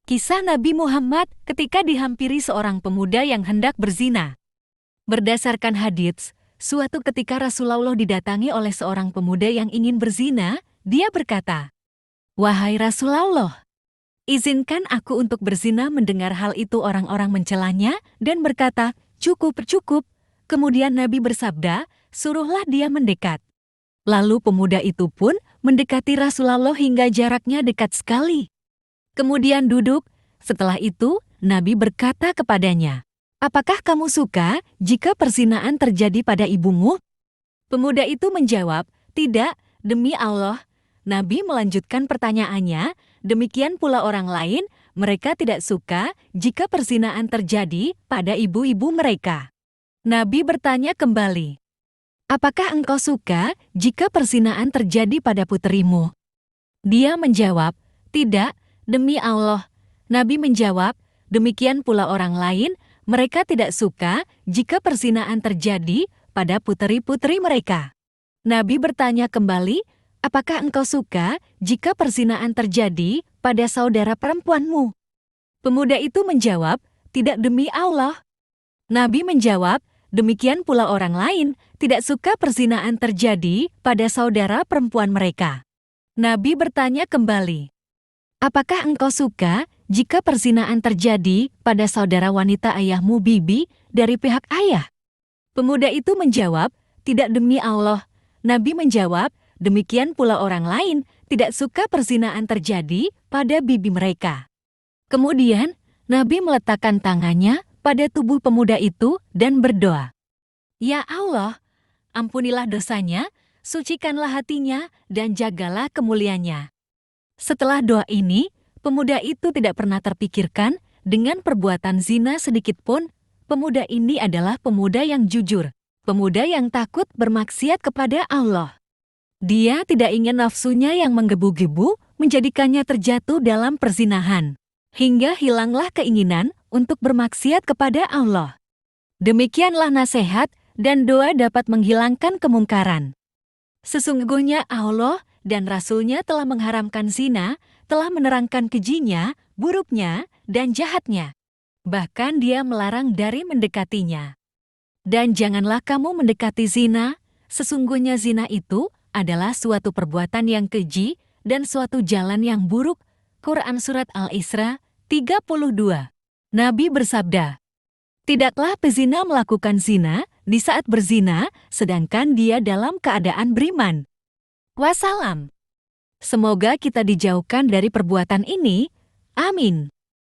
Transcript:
Kisah Nabi Muhammad ketika dihampiri seorang pemuda yang hendak berzina. Berdasarkan hadits, suatu ketika Rasulullah didatangi oleh seorang pemuda yang ingin berzina, dia berkata, "Wahai Rasulullah, izinkan aku untuk berzina." Mendengar hal itu orang-orang mencelanya dan berkata, "Cukup, cukup." Kemudian Nabi bersabda, "Suruhlah dia mendekat." Lalu pemuda itu pun mendekati Rasulullah hingga jaraknya dekat sekali. Kemudian duduk. Setelah itu, Nabi berkata kepadanya, "Apakah kamu suka jika perzinaan terjadi pada ibumu?" Pemuda itu menjawab, "Tidak, demi Allah." Nabi melanjutkan pertanyaannya, "Demikian pula orang lain, mereka tidak suka jika perzinaan terjadi pada ibu-ibu mereka." Nabi bertanya kembali, "Apakah engkau suka jika perzinaan terjadi pada puterimu?" Dia menjawab, "Tidak, demi Allah." Nabi menjawab, "Demikian pula orang lain, mereka tidak suka jika perzinaan terjadi pada puteri-puteri mereka." Nabi bertanya kembali, "Apakah engkau suka jika perzinaan terjadi pada saudara perempuanmu?" Pemuda itu menjawab, "Tidak, demi Allah." Nabi menjawab, "Demikian pula orang lain tidak suka perzinaan terjadi pada saudara perempuan mereka." Nabi bertanya kembali, "Apakah engkau suka jika perzinaan terjadi pada saudara wanita ayahmu bibi dari pihak ayah?" Pemuda itu menjawab, "Tidak, demi Allah." Nabi menjawab, "Demikian pula orang lain tidak suka perzinaan terjadi pada bibi mereka." Kemudian, Nabi meletakkan tangannya pada tubuh pemuda itu dan berdoa, "Ya Allah, ampunilah dosanya, sucikanlah hatinya, dan jagalah kemuliaannya." Setelah doa ini, pemuda itu tidak pernah terpikirkan dengan perbuatan zina sedikitpun. Pemuda ini adalah pemuda yang jujur, pemuda yang takut bermaksiat kepada Allah. Dia tidak ingin nafsunya yang menggebu-gebu menjadikannya terjatuh dalam perzinahan, hingga hilanglah keinginan untuk bermaksiat kepada Allah. Demikianlah nasihat dan doa dapat menghilangkan kemungkaran. Sesungguhnya Allah dan Rasul-Nya telah mengharamkan zina, telah menerangkan kejinya, buruknya, dan jahatnya. Bahkan Dia melarang dari mendekatinya. Dan janganlah kamu mendekati zina, sesungguhnya zina itu adalah suatu perbuatan yang keji dan suatu jalan yang buruk. Quran Surat Al-Isra 32. Nabi bersabda, "Tidaklah pezina melakukan zina di saat berzina, sedangkan dia dalam keadaan beriman." Wassalam. Semoga kita dijauhkan dari perbuatan ini. Amin.